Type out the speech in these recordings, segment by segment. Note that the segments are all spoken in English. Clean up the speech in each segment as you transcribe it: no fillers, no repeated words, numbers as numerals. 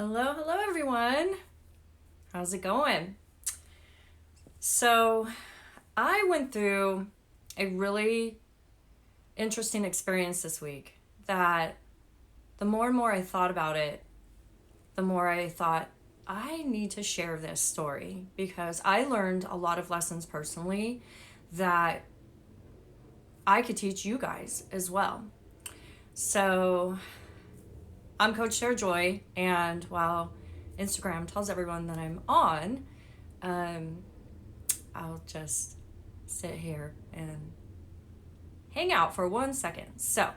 Hello everyone. How's it going? So, I went through a really interesting experience this week that the more and more I thought about it, the more I thought I need to share this story because I learned a lot of lessons personally that I could teach you guys as well. So, I'm Coach Sarah Joy, and while Instagram tells everyone that I'm on, I'll just sit here and hang out for 1 second. So,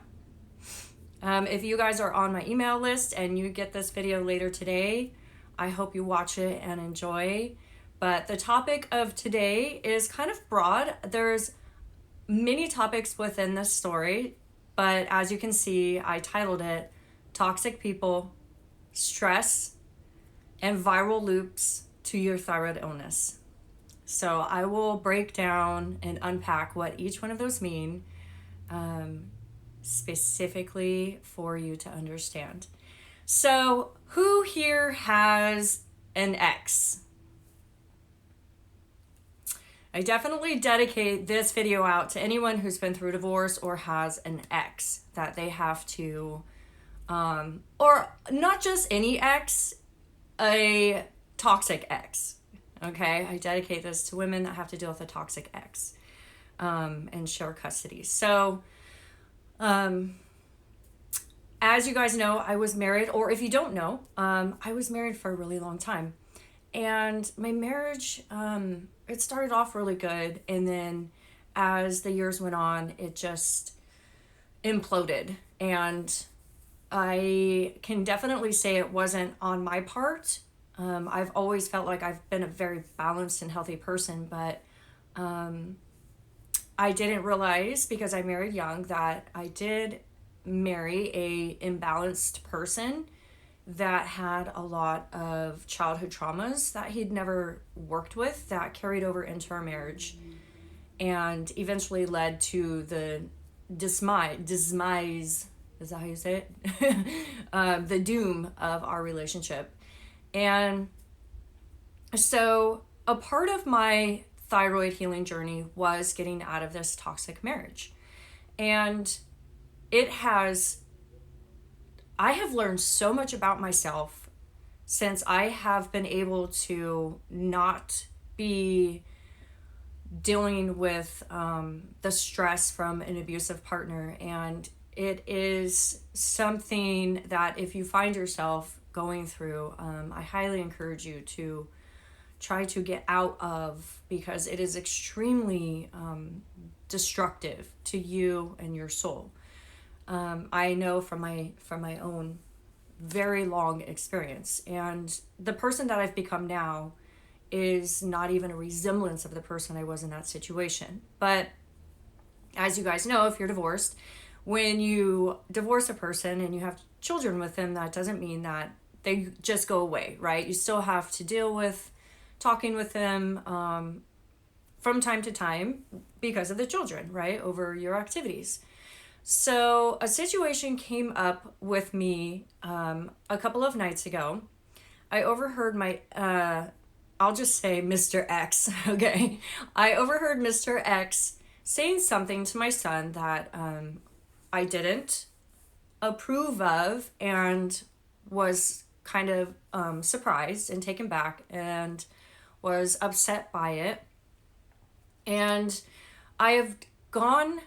if you guys are on my email list and you get this video later today, I hope you watch it and enjoy. But the topic of today is kind of broad. There's many topics within this story, but as you can see, I titled it Toxic People, Stress, and Viral Loops to Your Thyroid Illness. So I will break down and unpack what each one of those mean specifically for you to understand. So who here has an ex? I definitely dedicate this video out to anyone who's been through divorce or has an ex that they have to or not just any ex, a toxic ex. Okay, I dedicate this to women that have to deal with a toxic ex and share custody. So, as you guys know, I was married, or if you don't know, I was married for a really long time. And my marriage, it started off really good. And then as the years went on, it just imploded. And I can definitely say it wasn't on my part. I've always felt like I've been a very balanced and healthy person, but I didn't realize because I married young that I did marry a imbalanced person that had a lot of childhood traumas that he'd never worked with that carried over into our marriage and eventually led to the demise. Is that how you say it? The doom of our relationship. And so a part of my thyroid healing journey was getting out of this toxic marriage. And I have learned so much about myself since I have been able to not be dealing with the stress from an abusive partner. And it is something that if you find yourself going through, I highly encourage you to try to get out of, because it is extremely destructive to you and your soul. I know from my own very long experience, and the person that I've become now is not even a resemblance of the person I was in that situation. But as you guys know, if you're divorced, when you divorce a person and you have children with them, that doesn't mean that they just go away, right? You still have to deal with talking with them from time to time because of the children, right? Over your activities. So a situation came up with me a couple of nights ago. I overheard I'll just say Mr. X, okay? I overheard Mr. X saying something to my son that I didn't approve of and was kind of surprised and taken back and was upset by it. And I have gone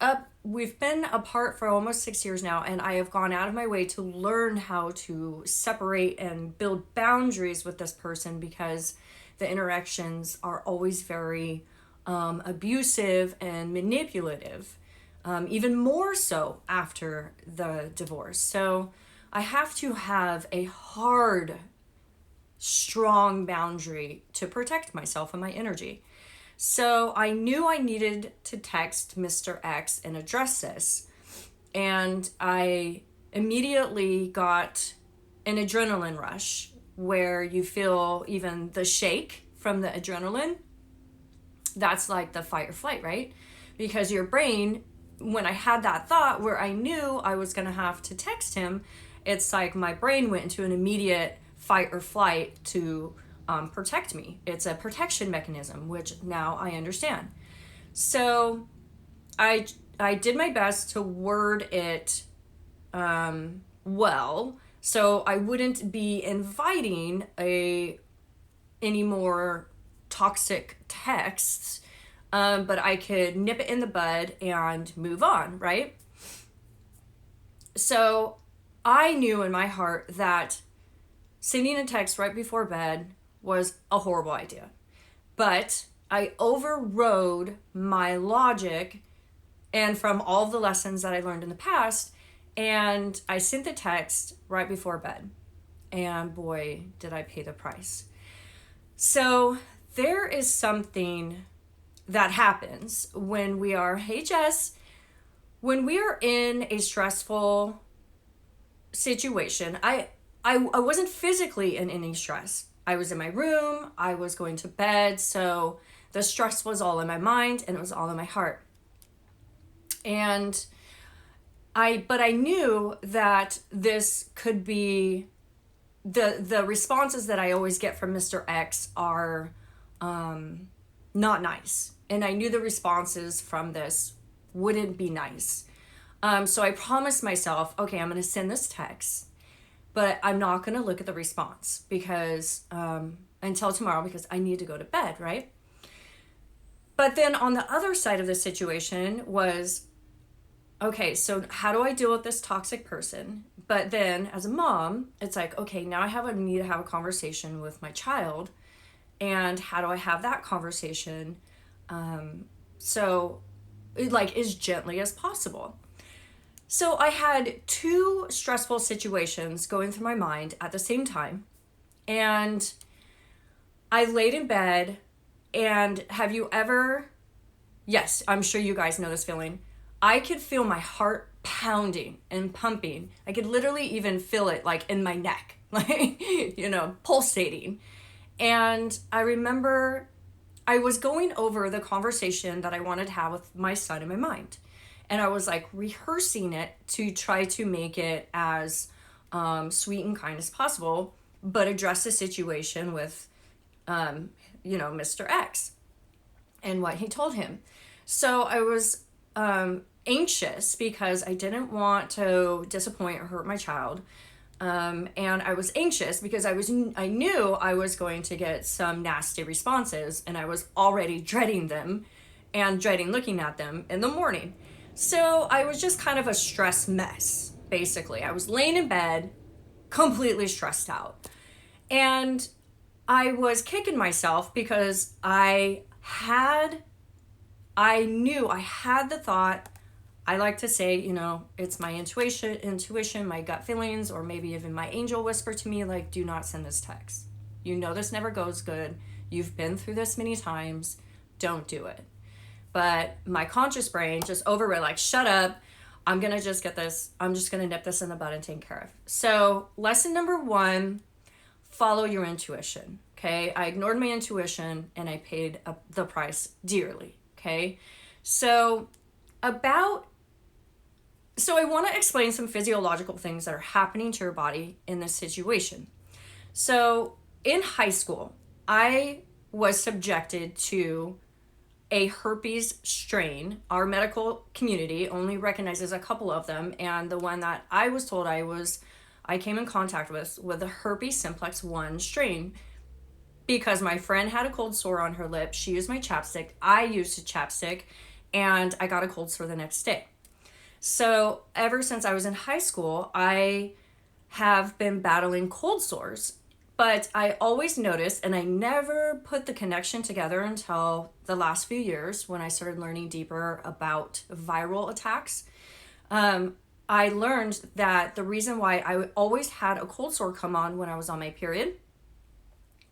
up, we've been apart for almost 6 years now, and I have gone out of my way to learn how to separate and build boundaries with this person because the interactions are always very abusive and manipulative. Even more so after the divorce. So I have to have a hard, strong boundary to protect myself and my energy. So I knew I needed to text Mr. X and address this. And I immediately got an adrenaline rush where you feel even the shake from the adrenaline. That's like the fight or flight, right? Because your brain, when I had that thought where I knew I was going to have to text him, it's like my brain went into an immediate fight or flight to protect me. It's a protection mechanism, which now I understand. So I did my best to word it well, so I wouldn't be inviting any more toxic texts, but I could nip it in the bud and move on, right? So I knew in my heart that sending a text right before bed was a horrible idea. But I overrode my logic and from all the lessons that I learned in the past, and I sent the text right before bed. And boy, did I pay the price. So there is something that happens when we are, hey Jess, when we are in a stressful situation. I wasn't physically in any stress. I was in my room, I was going to bed, so the stress was all in my mind and it was all in my heart. And I knew that this could be the responses that I always get from Mr. X are not nice. And I knew the responses from this wouldn't be nice. So I promised myself, okay, I'm going to send this text, but I'm not going to look at the response because until tomorrow, because I need to go to bed, right? But then on the other side of the situation was, okay, so how do I deal with this toxic person? But then as a mom, it's like, okay, now I need to have a conversation with my child. And how do I have that conversation? So like as gently as possible. So I had two stressful situations going through my mind at the same time. And I laid in bed, and have you ever, yes, I'm sure you guys know this feeling. I could feel my heart pounding and pumping. I could literally even feel it like in my neck, like, pulsating. And I remember I was going over the conversation that I wanted to have with my son in my mind. And I was like rehearsing it to try to make it as sweet and kind as possible, but address the situation with, Mr. X and what he told him. So I was anxious because I didn't want to disappoint or hurt my child. And I was anxious because I knew I was going to get some nasty responses, and I was already dreading them and dreading looking at them in the morning. So I was just kind of a stress mess, basically. I was laying in bed, completely stressed out. And I was kicking myself because I knew I had the thought. I like to say, it's my intuition, my gut feelings, or maybe even my angel whisper to me, like, do not send this text. This never goes good. You've been through this many times. Don't do it. But my conscious brain just overrode, like, shut up. I'm going to just get this. I'm just going to nip this in the bud and take care of. So lesson number 1, follow your intuition. Okay. I ignored my intuition and I paid the price dearly. Okay. So I want to explain some physiological things that are happening to your body in this situation. So in high school, I was subjected to a herpes strain. Our medical community only recognizes a couple of them, and the one that I was told I came in contact with the herpes simplex 1 strain, because my friend had a cold sore on her lip. She used my chapstick. I used a chapstick, and I got a cold sore the next day. So ever since I was in high school, I have been battling cold sores. But I always noticed, and I never put the connection together until the last few years when I started learning deeper about viral attacks. I learned that the reason why I always had a cold sore come on when I was on my period,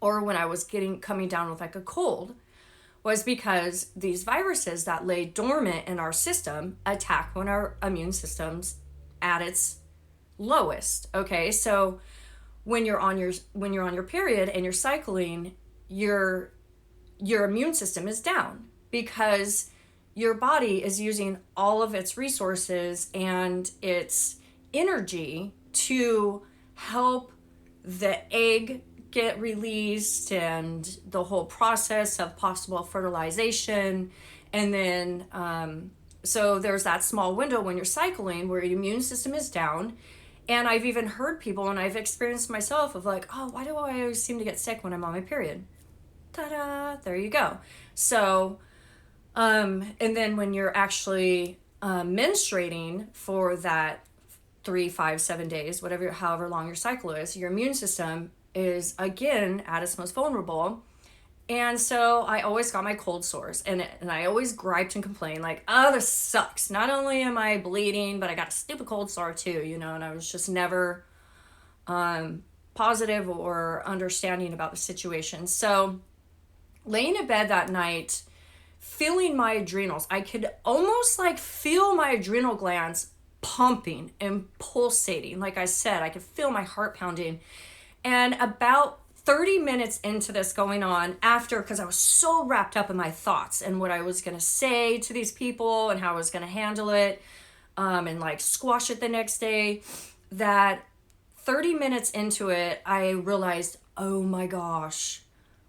or when I was coming down with like a cold, was because these viruses that lay dormant in our system attack when our immune system's at its lowest. Okay, so when you're on your period and you're cycling, your immune system is down because your body is using all of its resources and its energy to help the egg get released and the whole process of possible fertilization. And then, so there's that small window when you're cycling where your immune system is down. And I've even heard people, and I've experienced myself, of like, oh, why do I always seem to get sick when I'm on my period? Ta-da, there you go. So, and then when you're actually menstruating for that 3, 5, 7 days, whatever, however long your cycle is, your immune system is again at its most vulnerable. And so I always got my cold sores, and I always griped and complained like, oh, this sucks. Not only am I bleeding, but I got a stupid cold sore too, and I was just never positive or understanding about the situation. So laying in bed that night, feeling my adrenals, I could almost like feel my adrenal glands pumping and pulsating. Like I said, I could feel my heart pounding. And about 30 minutes into this going on, after, because I was so wrapped up in my thoughts and what I was going to say to these people and how I was going to handle it, and like squash it the next day, that 30 minutes into it, I realized, oh my gosh,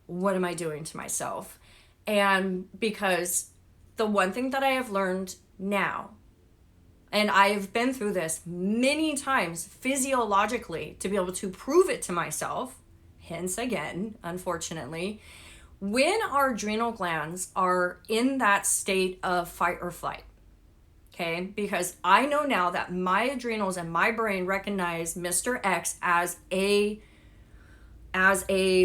what am I doing to myself? And because the one thing that I have learned now, and I have been through this many times physiologically to be able to prove it to myself, hence again, unfortunately, when our adrenal glands are in that state of fight or flight, okay? Because I know now that my adrenals and my brain recognize Mr. X as a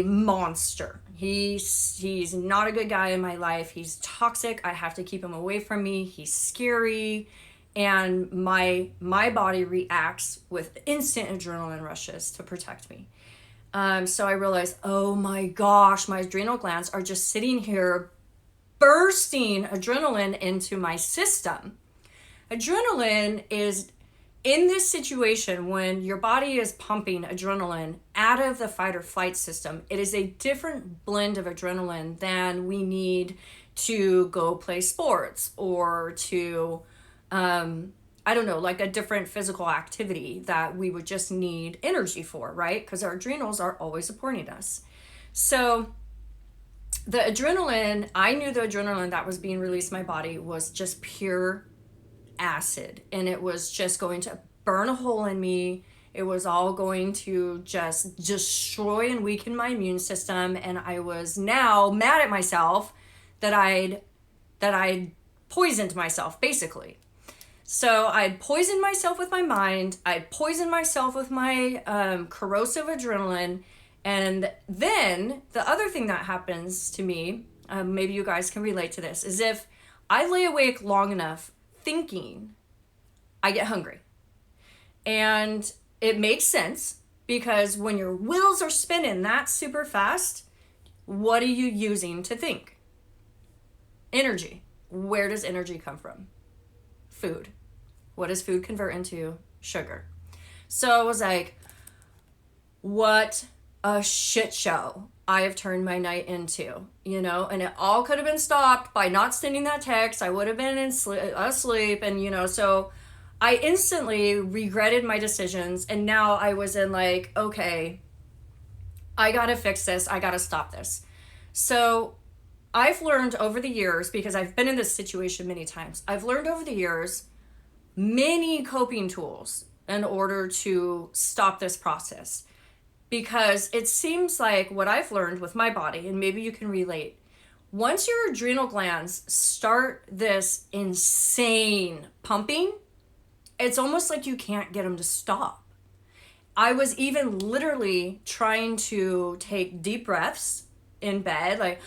monster. He's not a good guy in my life. He's toxic. I have to keep him away from me. He's scary. And my body reacts with instant adrenaline rushes to protect me. So I realized, oh my gosh, my adrenal glands are just sitting here bursting adrenaline into my system. Adrenaline is, in this situation, when your body is pumping adrenaline out of the fight or flight system, it is a different blend of adrenaline than we need to go play sports or to, I don't know, like a different physical activity that we would just need energy for, right? Because our adrenals are always supporting us. So the adrenaline, I knew the adrenaline that was being released in my body was just pure acid, and it was just going to burn a hole in me. It was all going to just destroy and weaken my immune system. And I was now mad at myself that I'd poisoned myself, basically. So I'd poisoned myself with my mind. I'd poisoned myself with my corrosive adrenaline. And then the other thing that happens to me, maybe you guys can relate to this, is if I lay awake long enough thinking, I get hungry. And it makes sense, because when your wheels are spinning that super fast, what are you using to think? Energy. Where does energy come from? Food. What does food convert into? Sugar. So I was like, what a shit show I have turned my night into, and it all could have been stopped by not sending that text. I would have been asleep, and so I instantly regretted my decisions. And now I was in like, okay, I gotta fix this. I gotta stop this. So I've learned over the years, because I've been in this situation many times, I've learned over the years many coping tools in order to stop this process. Because it seems like what I've learned with my body, and maybe you can relate, once your adrenal glands start this insane pumping, it's almost like you can't get them to stop. I was even literally trying to take deep breaths in bed, like,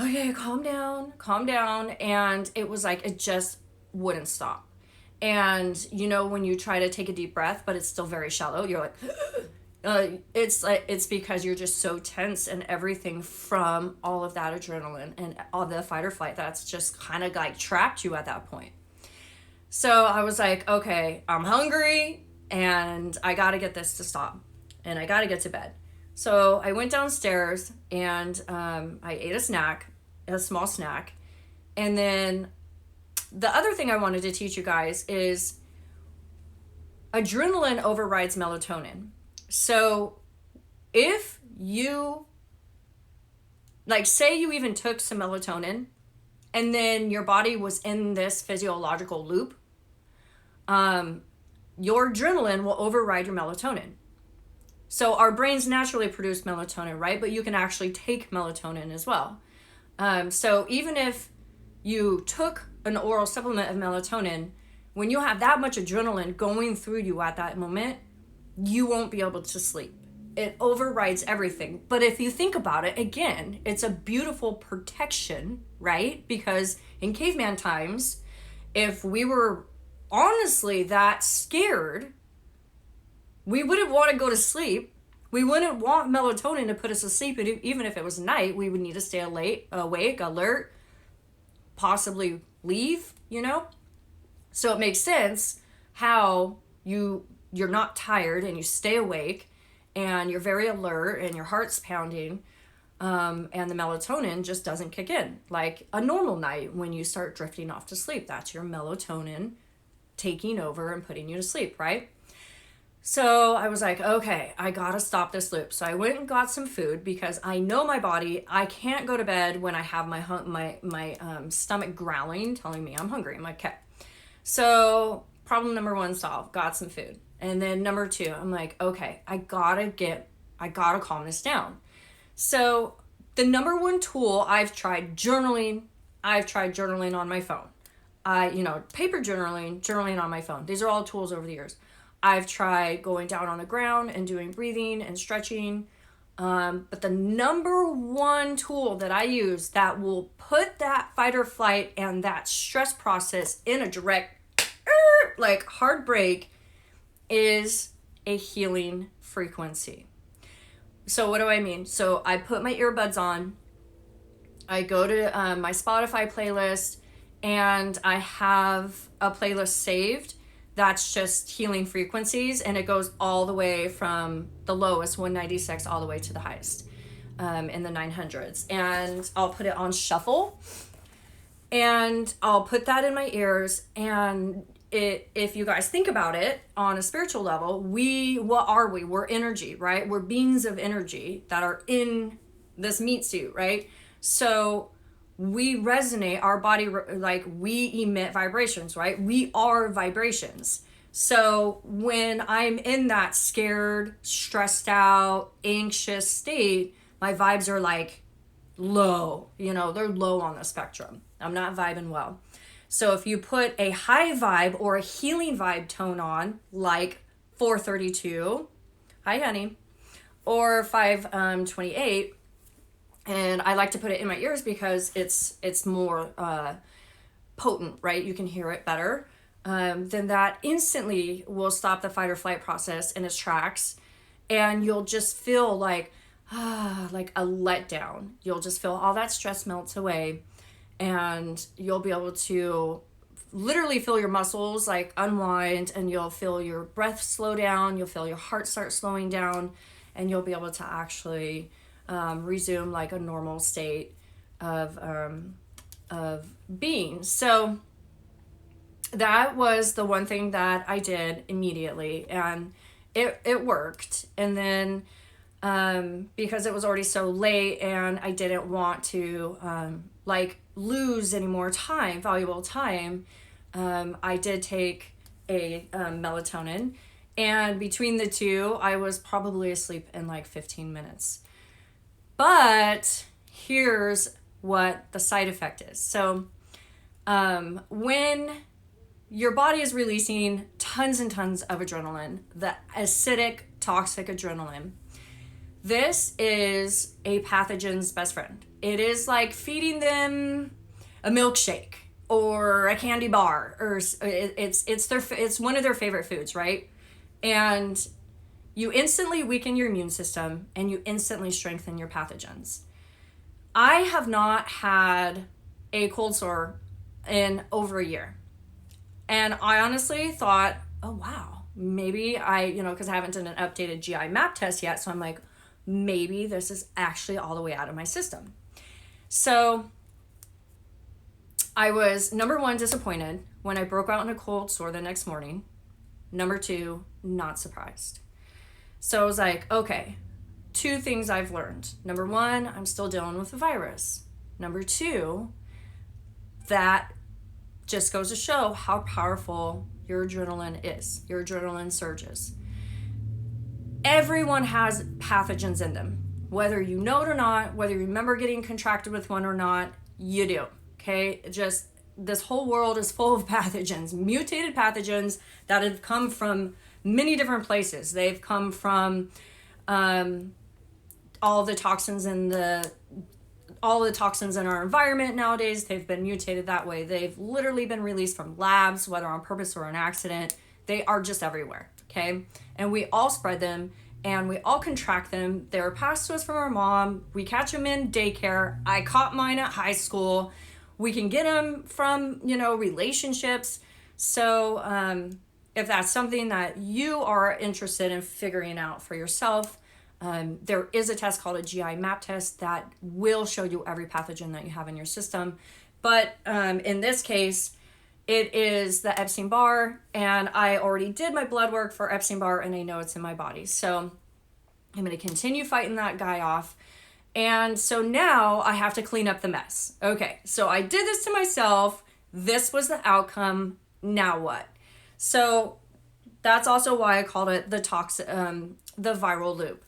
okay, calm down. And it was like, it just wouldn't stop. And when you try to take a deep breath, but it's still very shallow, you're like, it's because you're just so tense and everything from all of that adrenaline and all the fight or flight that's just kind of like trapped you at that point. So I was like, okay, I'm hungry and I got to get this to stop and I got to get to bed. So I went downstairs and I ate a small snack. And then the other thing I wanted to teach you guys is adrenaline overrides melatonin. So if you, like, say you even took some melatonin and then your body was in this physiological loop, your adrenaline will override your melatonin. So our brains naturally produce melatonin, right? But you can actually take melatonin as well. So even if you took an oral supplement of melatonin, when you have that much adrenaline going through you at that moment, you won't be able to sleep. It overrides everything. But if you think about it, again, it's a beautiful protection, right? Because in caveman times, if we were honestly that scared, we wouldn't want to go to sleep. We wouldn't want melatonin to put us to sleep. Even if it was night, we would need to stay awake, alert, possibly leave, So it makes sense how you're not tired and you stay awake and you're very alert and your heart's pounding, and the melatonin just doesn't kick in like a normal night when you start drifting off to sleep. That's your melatonin taking over and putting you to sleep, right? So I was like, okay, I gotta stop this loop. So I went and got some food because I know my body. I can't go to bed when I have my stomach growling, telling me I'm hungry. I'm like, okay. So problem number 1 solved. Got some food. And then number 2, I'm like, okay, I gotta calm this down. So the number 1 tool I've tried journaling on my phone. Paper journaling on my phone. These are all tools over the years. I've tried going down on the ground and doing breathing and stretching. But the number 1 tool that I use that will put that fight or flight and that stress process in a direct, hard break is a healing frequency. So what do I mean? So I put my earbuds on. I go to my Spotify playlist and I have a playlist saved that's just healing frequencies, and it goes all the way from the lowest 196 all the way to the highest in the 900s. And I'll put it on shuffle and I'll put that in my ears. And if you guys think about it on a spiritual level, what are we? We're energy, right? We're beings of energy that are in this meat suit, right? So we resonate, our body, we emit vibrations, right? We are vibrations. So when I'm in that scared, stressed out, anxious state, my vibes are low, they're low on the spectrum. I'm not vibing well. So if you put a high vibe or a healing vibe tone on, like 432, hi honey, or 528, and I like to put it in my ears because it's more potent, right? You can hear it better. Then that instantly will stop the fight or flight process in its tracks, and you'll just feel like a letdown. You'll just feel all that stress melts away, and you'll be able to literally feel your muscles unwind, and you'll feel your breath slow down. You'll feel your heart start slowing down, and you'll be able to actually resume a normal state of being. So that was the one thing that I did immediately, and it worked. And then because it was already so late and I didn't want to lose any more time, valuable time, I did take a melatonin, and between the two I was probably asleep in 15 minutes. But here's what the side effect is. So when your body is releasing tons and tons of adrenaline, the acidic, toxic adrenaline, this is a pathogen's best friend. It is like feeding them a milkshake or a candy bar, or it's one of their favorite foods, right? And you instantly weaken your immune system and you instantly strengthen your pathogens. I have not had a cold sore in over a year. And I honestly thought, oh wow, maybe because I haven't done an updated GI map test yet. So I'm like, maybe this is actually all the way out of my system. So I was, number one, disappointed when I broke out in a cold sore the next morning. Number 2, not surprised. So I was like, okay, 2 things I've learned. Number 1, I'm still dealing with the virus. Number 2, that just goes to show how powerful your adrenaline is. Your adrenaline surges. Everyone has pathogens in them. Whether you know it or not, whether you remember getting contracted with one or not, you do. Okay? Just this whole world is full of pathogens, mutated pathogens that have come from many different places. They've come from all the toxins in our environment nowadays. They've been mutated that way. They've literally been released from labs, whether on purpose or an accident. They are just everywhere, okay? And we all spread them, and we all contract them. They're passed to us from our mom. We catch them in daycare. I caught mine at high school. We can get them from, relationships. So if that's something that you are interested in figuring out for yourself, there is a test called a GI map test that will show you every pathogen that you have in your system. But in this case, it is the Epstein-Barr, and I already did my blood work for Epstein-Barr, and I know it's in my body. So I'm going to continue fighting that guy off. And so now I have to clean up the mess. Okay, so I did this to myself. This was the outcome. Now what? So that's also why I called it the viral loop.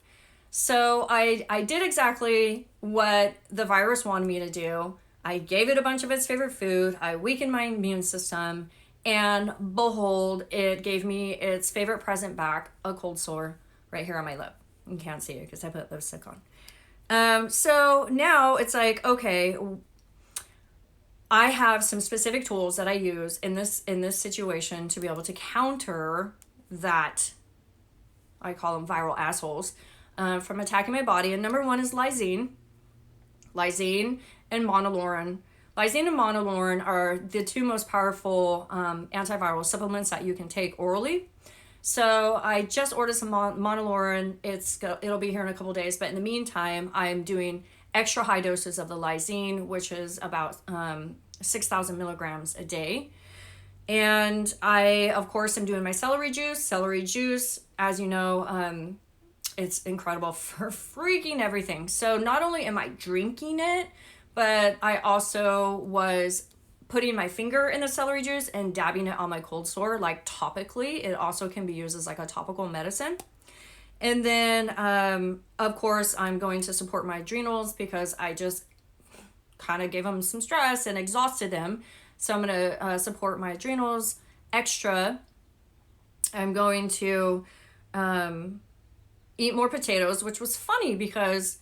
So I did exactly what the virus wanted me to do. I gave it a bunch of its favorite food. I weakened my immune system. And behold, it gave me its favorite present back, a cold sore right here on my lip. You can't see it because I put lipstick on. So now it's like, okay, I have some specific tools that I use in this situation to be able to counter that, I call them viral assholes, from attacking my body. And number 1 is lysine and monolaurin. Lysine and monolaurin are the 2 most powerful antiviral supplements that you can take orally. So I just ordered some monolaurin. It'll be here in a couple days. But in the meantime, I'm doing extra high doses of the lysine, which is about 6,000 milligrams a day. And I, of course, am doing my celery juice. Celery juice, as you know, it's incredible for freaking everything. So not only am I drinking it, but I also was putting my finger in the celery juice and dabbing it on my cold sore, like topically. It also can be used as like a topical medicine. And then, of course, I'm going to support my adrenals because I just kind of gave them some stress and exhausted them. So I'm going to support my adrenals extra. I'm going to eat more potatoes, which was funny because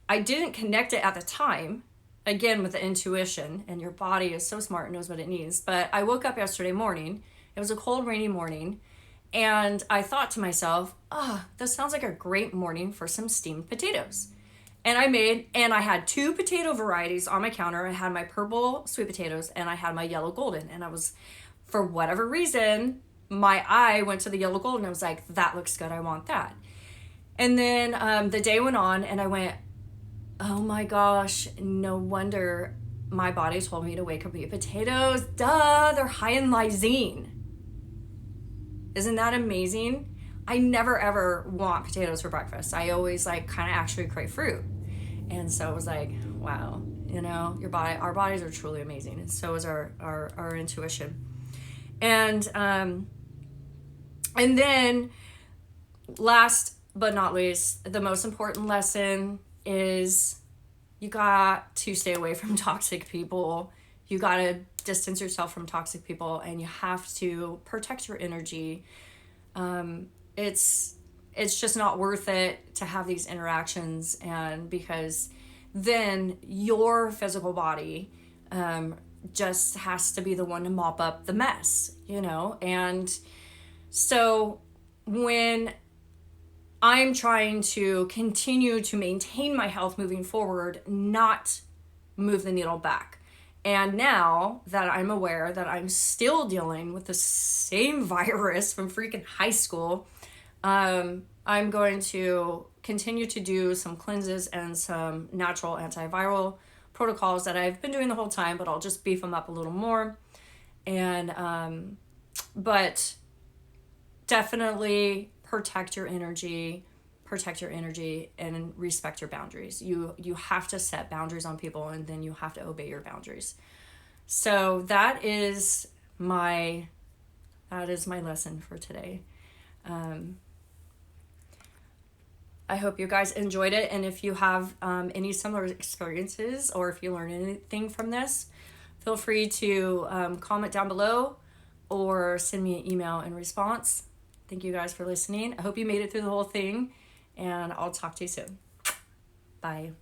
I didn't connect it at the time. Again, with the intuition, and your body is so smart and knows what it needs. But I woke up yesterday morning. It was a cold, rainy morning. And I thought to myself, this sounds like a great morning for some steamed potatoes. And I had 2 potato varieties on my counter. I had my purple sweet potatoes and I had my yellow golden. And I was, for whatever reason, my eye went to the yellow golden. I was like, that looks good. I want that. And then the day went on and I went, oh my gosh, no wonder my body told me to wake up and eat potatoes. Duh, they're high in lysine. Isn't that amazing? I never ever want potatoes for breakfast. I always kind of actually crave fruit. And so it was like, wow, our bodies are truly amazing. And so is our intuition. And then last but not least, the most important lesson is you got to stay away from toxic people. You got to distance yourself from toxic people, and you have to protect your energy. It's just not worth it to have these interactions, and because then your physical body just has to be the one to mop up the mess, and so when I'm trying to continue to maintain my health moving forward, not move the needle back. And now that I'm aware that I'm still dealing with the same virus from freaking high school, I'm going to continue to do some cleanses and some natural antiviral protocols that I've been doing the whole time, but I'll just beef them up a little more. And, but definitely protect your energy, and respect your boundaries. You have to set boundaries on people, and then you have to obey your boundaries. So that is my lesson for today. I hope you guys enjoyed it, and if you have any similar experiences, or if you learned anything from this, feel free to comment down below or send me an email in response. Thank you guys for listening. I hope you made it through the whole thing, and I'll talk to you soon. Bye.